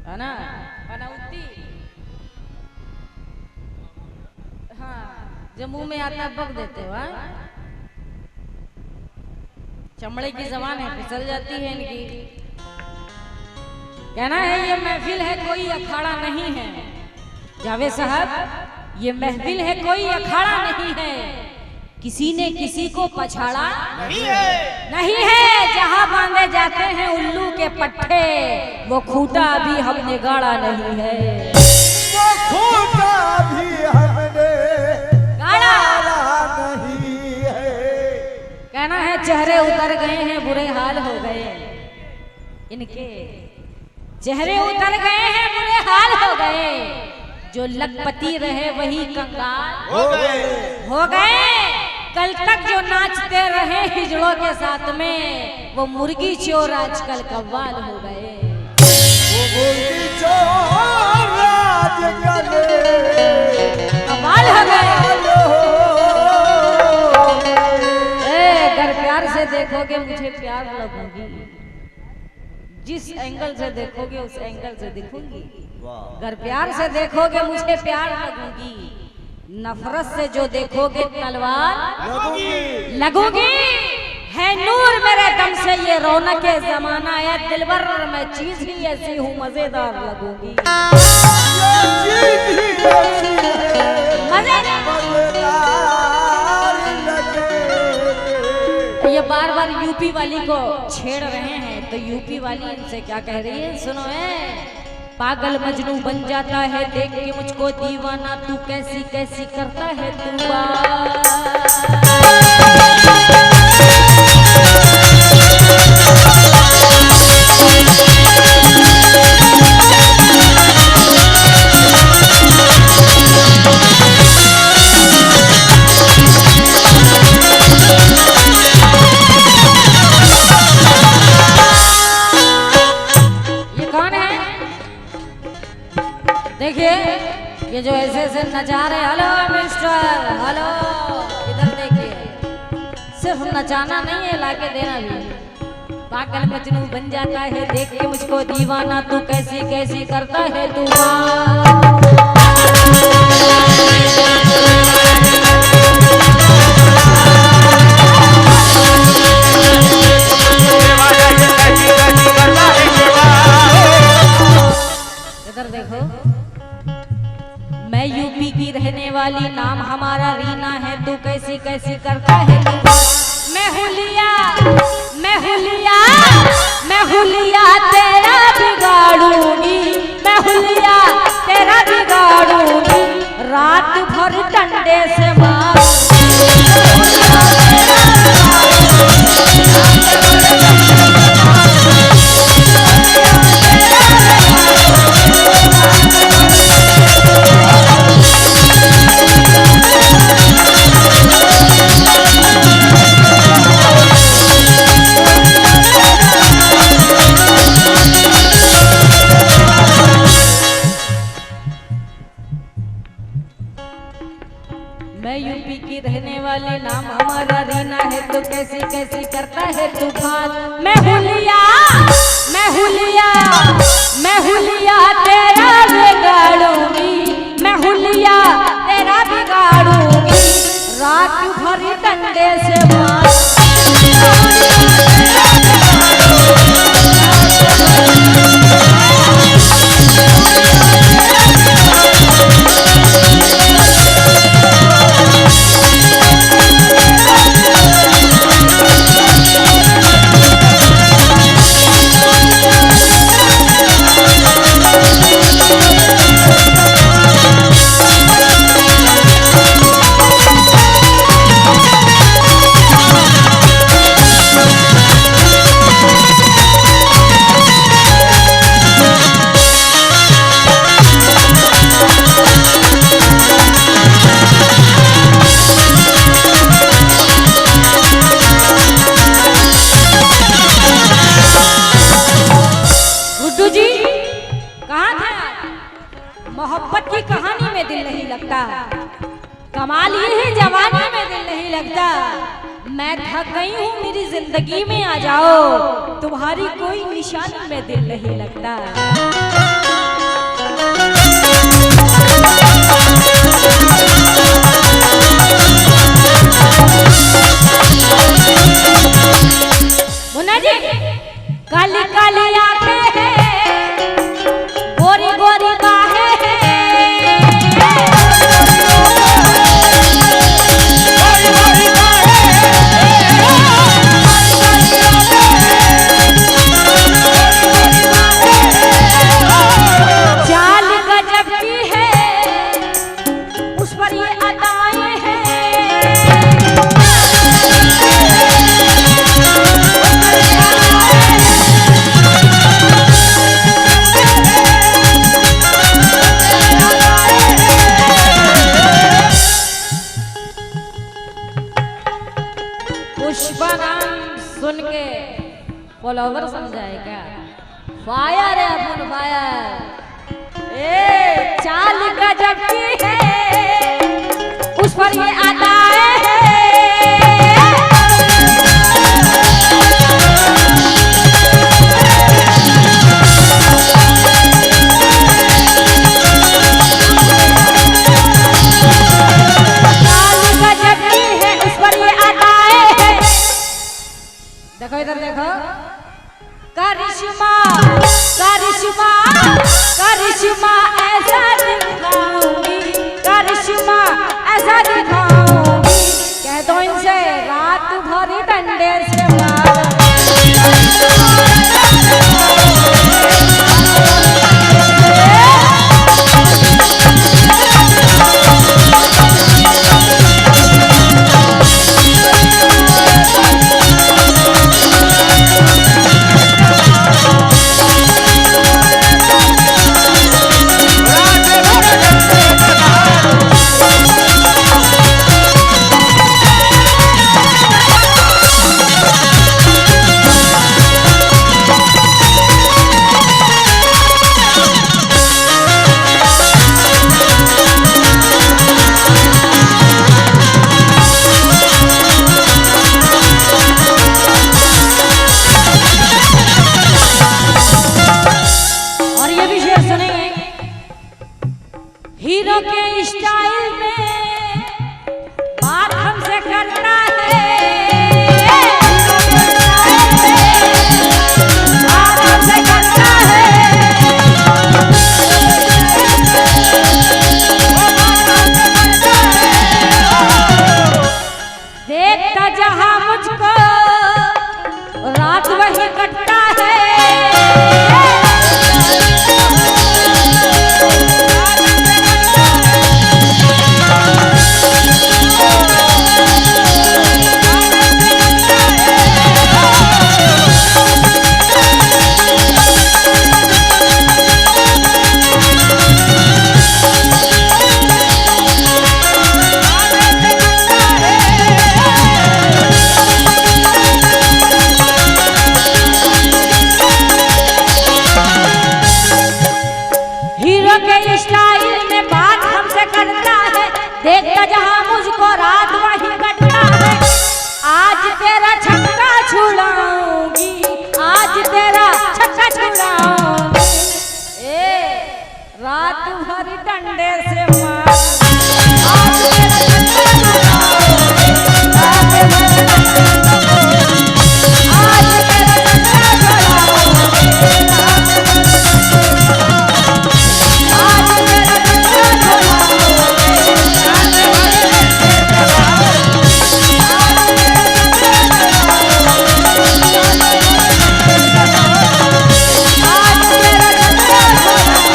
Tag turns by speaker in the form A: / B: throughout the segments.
A: है ना, पनौती। हाँ, जो मुंह में आता बक देते हो। चमड़े की जबान है, फिसल जाती है इनकी। कहना है ये महफिल है कोई अखाड़ा नहीं है। जावेद साहब, ये महफिल है कोई अखाड़ा नहीं है, किसी ने किसी को पछाड़ा नहीं है। जहां बांधे जाते हैं उल्लू के पट्टे, वो खूंटा भी हमने गाड़ा नहीं है।
B: वो खूंटा भी हमने गाड़ा नहीं है।
A: कहना है चेहरे उतर गए हैं, बुरे हाल हो गए इनके। चेहरे उतर गए हैं, बुरे हाल हो गए। जो लखपति रहे वही कंगाल हो गए। कल तक जो नाचते रहे हिजड़ों के साथ में, वो मुर्गी चोर आजकल कव्वाल हो गए।
B: वो मुर्गी चोर आजकल
A: कव्वाल हो गए। अगर प्यार से देखोगे मुझे प्यार लगूंगी, जिस एंगल से देखोगे उस एंगल से दिखूंगी। अगर प्यार से देखोगे मुझे प्यार लगूंगी, नफरत से जो देखोगे तलवार लगूंगी। है नूर मेरे दम से ये रौनक जमाना है, दिलबर मैं चीज ही ऐसी हूँ मजेदार लगूंगी। ये बार बार यूपी वाली को छेड़ रहे हैं, तो यूपी वाली इनसे क्या कह रही है, सुनो है। पागल मजनू बन जाता है देख के मुझको दीवाना, तू कैसी कैसी करता है तू देखिए ये जो ऐसे ऐसे नचा रहे। हेलो मिस्टर, हेलो इधर देखिए। सिर्फ नचाना नहीं है, लाके देना भी। पागल मजनू बन जाता है देख के मुझको दीवाना, तू कैसी कैसी करता है तू इधर देखो। मैं यूपी की रहने वाली, नाम हमारा रीना है, तू कैसी कैसी करता है तू। मैं हुलिया, मैं हुलिया, मैं हुलिया तेरा बिगाड़ूंगी, मैं हुलिया तेरा बिगाड़ूंगी, रात भर डंडे से मार। मैं यूपी की रहने वाली, नाम हमारा रीना है, तू कैसी कैसी करता है तूफान। मैं हुलिया, मैं हुलिया, मैं हुलिया तेरा बिगाड़ूंगी, मैं हुलिया तेरा बिगाड़ूंगी, रात भर डंडे से मार। मोहब्बत की कहानी में दिल नहीं लगता, कमाल ये है जवानी में दिल नहीं लगता। मैं थक गई हूँ मेरी जिंदगी में आ जाओ, तुम्हारी कोई निशानी में दिल नहीं लगता। मुन्ना जी काली काली आंखें हैं गोरी गोरी बाहें हैं चाल गजब की है उस पर ये अदाएं हैं पुष्पा नाम सुन के फॉलोवर समझाए क्या फायर है अपन फायर ए चाल गजब की है उस पर ये अदाएं हैं चाल गजब की है उस पर ये अदाएं हैं देखो इधर देखो करिश्मा करिश्मा करिश्मा ऐसा दिखाऊंगी करिश्मा ऐसा दिखाऊंगी कह दो इनसे रात भर डंडे से मार हीरो के स्टाइल में बात हमसे करता है बात हमसे करता है देखता जहां मुझको रात वही कटता है हीरो के स्टाइल में बात हमसे करता है देखता जहां मुझको रात वही कटता है आज तेरा छक्का छुड़ाऊंगी आज तेरा छक्का छुड़ाऊंगी ए रात भर डंडे से मार आज तेरा छक्का छुड़ाऊंगी रात भर आज तेरा छक्का छुड़ाऊंगी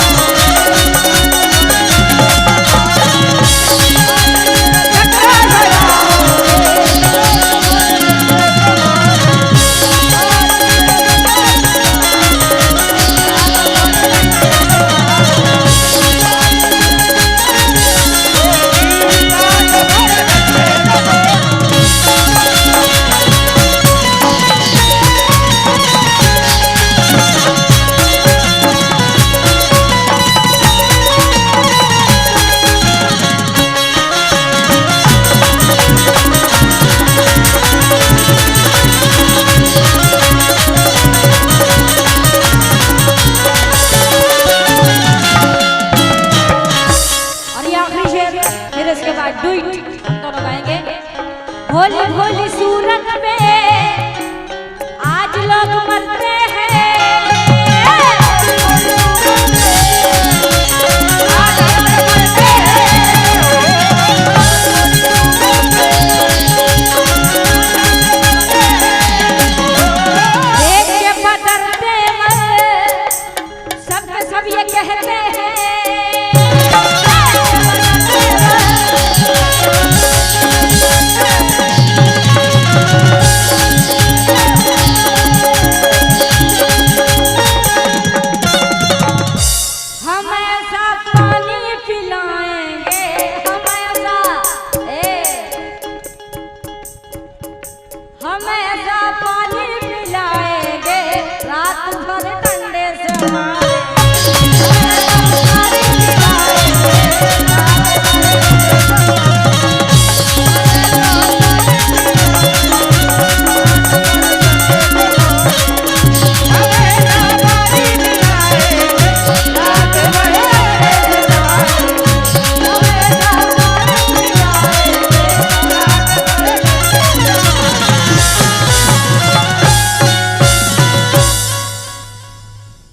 A: हाँ